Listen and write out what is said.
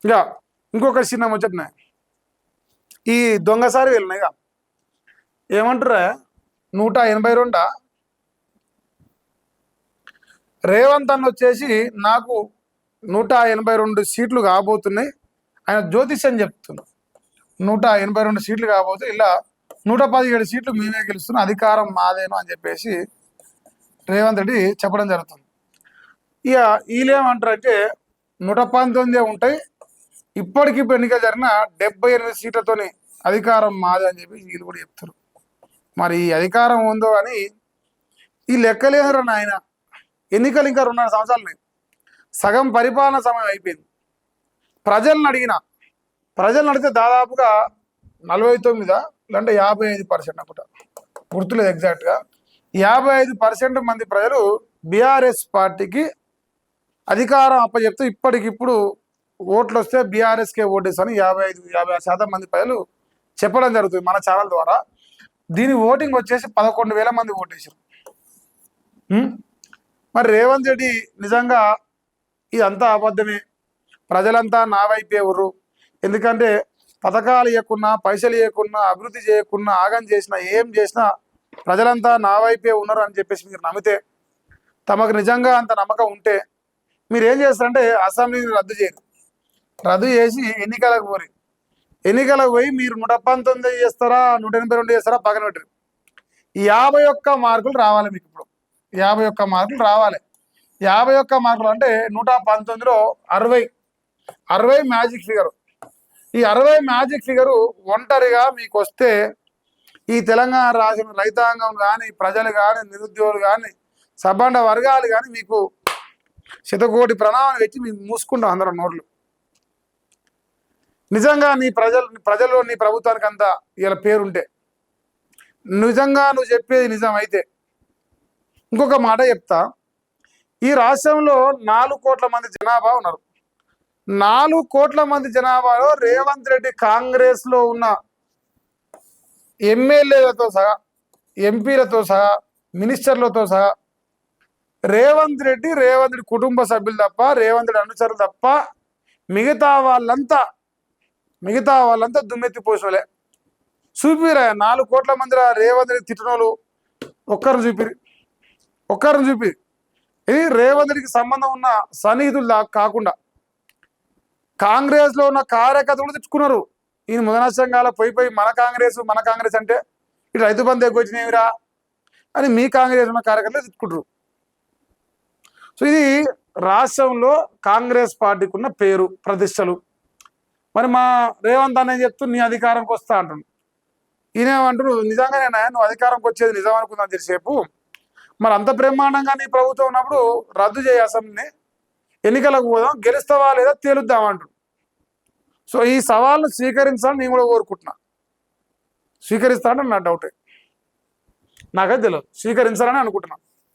ఇక ఇంకొక చిన్న ముచ్చట్నే ఈ దొంగసారి వెళ్ళినాయి ఇక ఏమంటారా 182 రేవంత్ అన్న వచ్చేసి నాకు 182 సీట్లు కాబోతున్నాయి. ఆయన జ్యోతిష్యం చెప్తున్నారు 182 సీట్లు కాబోతే ఇలా 117 సీట్లు మేమే గెలుస్తున్నాం, అధికారం మాదేను అని చెప్పేసి రేవంత్ రెడ్డి చెప్పడం జరుగుతుంది. ఇక వీళ్ళేమంటారంటే 119 ఉంటాయి, ఇప్పటికిప్పుడు ఎన్నికలు జరిగిన 78 సీట్లతోని అధికారం మాదే అని చెప్పి వీళ్ళు కూడా చెప్తారు. మరి ఈ అధికారం ఉందో అని ఈ లెక్కలేరు ఆయన. ఎన్నికలు ఇంకా 2.5 సంవత్సరాలు, సగం పరిపాలన సమయం అయిపోయింది. ప్రజలను అడిగితే దాదాపుగా 49 లేదంటే 55% అనుకుంటా, గుర్తులేదు ఎగ్జాక్ట్గా. 55% మంది ప్రజలు బీఆర్ఎస్ పార్టీకి అధికారం అప్పచెప్తే ఇప్పటికిప్పుడు ఓట్లు వస్తే బీఆర్ఎస్కే ఓటేస్తాను 55-56% మంది ప్రజలు చెప్పడం జరుగుతుంది మన ఛానల్ ద్వారా. దీని ఓటింగ్ వచ్చేసి 11,000 మంది ఓటేసారు. మరి రేవంత్ రెడ్డి నిజంగా ఇదంతా అబద్ధమే, ప్రజలంతా నా వైపే ఉర్రు, ఎందుకంటే పథకాలు ఇవ్వకున్నా, పైసలు ఇవ్వకున్నా, అభివృద్ధి చేయకున్నా, ఆగం చేసినా, ఏం చేసినా ప్రజలంతా నా వైపే ఉన్నారు అని చెప్పేసి మీరు నమ్మితే, తమకు నిజంగా అంత నమ్మకం ఉంటే మీరు ఏం చేస్తారంటే అసెంబ్లీని రద్దు చేసి ఎన్నికలకు పోయి మీరు 119 చేస్తారా 182 చేస్తారా పక్కన పెట్టరు. 51 మార్కులు రావాలి మీకు. ఇప్పుడు 51 మార్కులు రావాలి. 51 మార్కులు అంటే 119లో 60 మ్యాజిక్ ఫిగరు. ఈ 60 మ్యాజిక్ ఫిగరు ఒంటరిగా మీకు వస్తే ఈ తెలంగాణ రాష్ట్రం రైతాంగం కానీ, ప్రజలు కానీ, నిరుద్యోగులు కానీ, సబ్బండ వర్గాలు కానీ మీకు శతకోటి ప్రణామాలు పెట్టి మీకు మూసుకుంటాం అందరం నోట్లు. నిజంగా నీ ప్రజల్లో నీ ప్రభుత్వానికి అంతా ఇలా పేరుంటే, నిజంగా నువ్వు చెప్పేది నిజం అయితే, ఇంకొక మాట చెప్తా. ఈ రాష్ట్రంలో 4 కోట్ల మంది జనాభా ఉన్నారు. 4 కోట్ల మంది జనాభాలో రేవంత్ రెడ్డి కాంగ్రెస్లో ఉన్న ఎమ్మెల్యేలతో సహా, ఎంపీలతో సహా, మినిస్టర్లతో సహా రేవంత్ రెడ్డి కుటుంబ సభ్యులు తప్ప, రేవంత్ రెడ్డి అనుచరులు తప్ప మిగతా వాళ్ళంతా దుమ్మెత్తిపోసినలే. చూపిరా 4 కోట్ల మంది రేవంత్ రెడ్డి తిట్టినోళ్ళు ఒక్కరిని చూపి. ఇది రేవంత్ రెడ్డికి సంబంధం ఉన్న సన్నిహితులు కాకుండా కాంగ్రెస్లో ఉన్న కార్యకర్తలు తెచ్చుకున్నారు. ఈయన ముదన సంఘాల పోయి మన కాంగ్రెస్ అంటే ఇటు రైతు బంధు ఎక్కువ వచ్చినవిరా అని మీ కాంగ్రెస్ ఉన్న కార్యకర్తలు తెచ్చుకుంటారు. సో ఇది రాష్ట్రంలో కాంగ్రెస్ పార్టీకి ఉన్న పేరు ప్రతిష్టలు. మరి మా రేవంత్ అన్న చెప్తూ నీ అధికారంకి వస్తా అంటున్నాడు. ఈయనేమంటారు, నిజంగానే నువ్వు అధికారంకి వచ్చేది నిజం అనుకుందాం తెలిసేపు, మరి అంత బ్రహ్మాండంగా నీ ప్రభుత్వం ఉన్నప్పుడు రద్దు చేయ అసెంబ్లీని, ఎన్నికలకు పోదాం, గెలుస్తావా లేదా తేలుద్దాం అంటాడు. సో ఈ సవాల్ను స్వీకరించాలని నేను కూడా కోరుకుంటున్నా. స్వీకరిస్తానని నా డౌటే, నాకైతే తెలియదు, స్వీకరించాలని అనుకుంటున్నా.